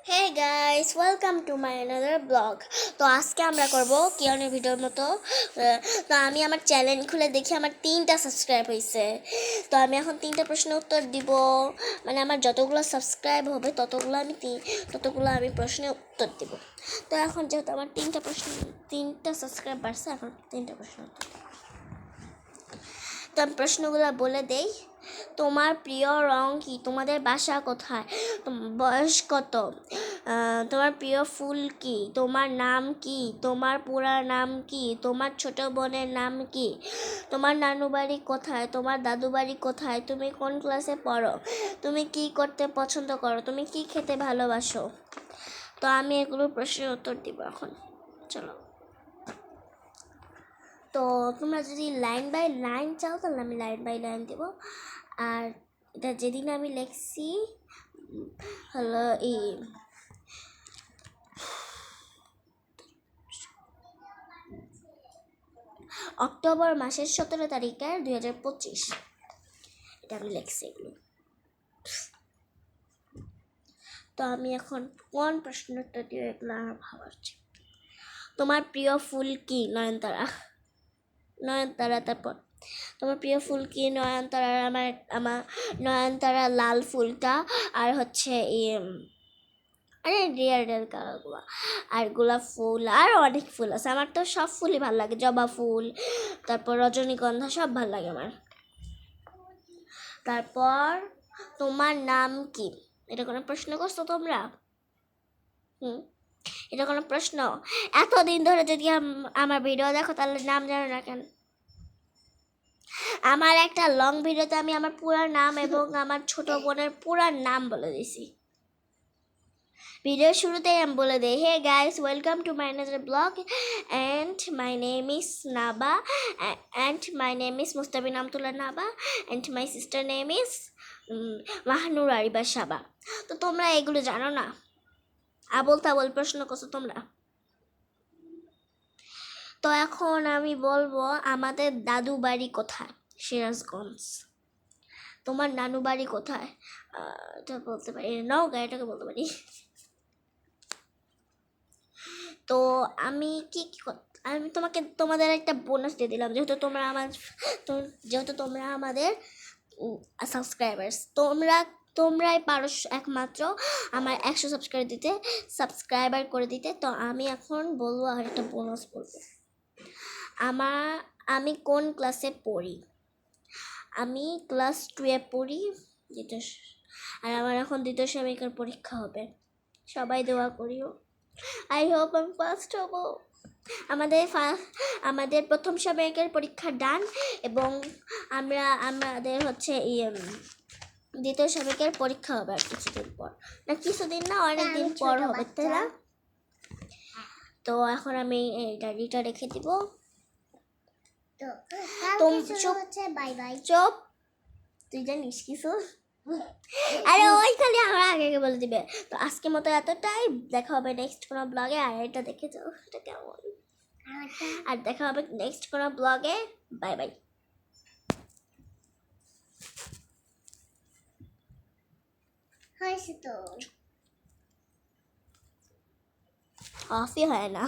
Hey guys, welcome to my another blog. তো আজকে আমরা করব কিয়নের ভিডিওর মতো। তো আমি আমার চ্যানেল খুলে দেখি আমার 3টা সাবস্ক্রাইব হয়েছে। তো আমি এখন 3টা প্রশ্নের উত্তর দিব, মানে আমার যতগুলো সাবস্ক্রাইব হবে ততগুলো আমি প্রশ্নের উত্তর দিব। তো এখন যেহেতু আমার 3টা সাবস্ক্রাইব বাড়ছে, এখন 3টা প্রশ্নের উত্তর দিব। তো আমি প্রশ্নগুলো বলে দেই। তোমার প্রিয় রং কি? তোমাদের বাসা কোথায়? বয়স কত? তোমার প্রিয় ফুল কি? তোমার নাম কি? তোমার পুরা নাম কি? তোমার ছোট বোনের নাম কি? তোমার নানু বাড়ি কোথায়? তোমার দাদু বাড়ি কোথায়? তুমি কোন ক্লাসে পড়ো? তুমি কি করতে পছন্দ করো? তুমি কি খেতে ভালোবাসো? তো আমি এগুলো প্রশ্নের উত্তর দিব এখন। চলো। তো তোমরা যদি লাইন বাই লাইন চাও তাহলে আমি লাইন বাই লাইন দেবো। আর এটা যেদিন আমি লিখছি হলো অক্টোবর মাসের 17 তারিখের 2025, এটা আমি লিখছি এগুলো। তো আমি এখন কোন প্রশ্নটা দিয়ে এগুলো আমার ভাবাচ্ছি। তোমার প্রিয় ফুল কি? নয়নতারা। তারপর তোমার প্রিয় ফুল কি? নয়নতারা। আমার নয়নতারা লাল ফুলটা, আর হচ্ছে রিয়ার কালারগুলো, আর গোলাপ ফুল, আর অনেক ফুল আছে। আমার তো সব ফুলই ভালো লাগে, জবা ফুল, তারপর রজনীগন্ধা, সব ভালো লাগে আমার। তারপর তোমার নাম কি? এটা কোনো প্রশ্ন করছো তোমরা? এটা কোনো প্রশ্ন? এতদিন ধরে যদি আমার ভিডিও দেখো তাহলে নাম জানো না কেন? আমার একটা লং ভিডিওতে আমি আমার পুরো নাম এবং আমার ছোট বোনের পুরো নাম বলে দিছি। ভিডিও শুরুতেই আমি বলে দিই, hey guys, welcome to my another blog and my name is Naba and my name is Mustabin Amtullah Naba and my sister name is Mahnoor Ariba Saba. তো তোমরা এগুলো জানো না? আবল তাবল প্রশ্ন করছো তোমরা। তো এখন আমি বলবো আমাদের দাদু বাড়ি কোথায়? সিরাজগঞ্জ। তোমার নানু বাড়ি কোথায়? এটা বলতে পারি, নওগাঁ, এটাকে বলতে পারি। তো আমি আমি তোমাদের একটা বোনাস দিয়ে দিলাম, যেহেতু তোমরা আমাদের সাবস্ক্রাইবার্স। তোমরাই পারো একমাত্র আমার 100 সাবস্ক্রাইবার করে দিতে। তো আমি এখন বলবো, আর একটা বোনাস বলবো। আমি কোন ক্লাসে পড়ি? আমি ক্লাস 2-এ পড়ি, আর আমার এখন 2য় সেমিস্টার পরীক্ষা হবে। সবাই দোয়া করিও। আই হোপ আমি ফার্স্ট হব। আমাদের প্রথম সেমিস্টারের পরীক্ষা ডান, এবং আমাদের হচ্ছে 2য় সেমিস্টারের পরীক্ষা হবে আর কিছুদিন না, অনেকদিন পর হবে, তাই না? তো এখন আমি এই ডায়েরিটা রেখে দিব। Bye bye. চুপ, তুই জানিস কিছু? আরে ওই খালি আমরা আগে বলে দিবে। তো আজকের মতো এতটাই, দেখা হবে নেক্সট কোনো ব্লগে। আর এটা দেখে যাও, এটা কেমন। আর দেখা হবে নেক্সট কোনো ব্লগে। Bye bye. হয়েছে তো, অফই হয় না।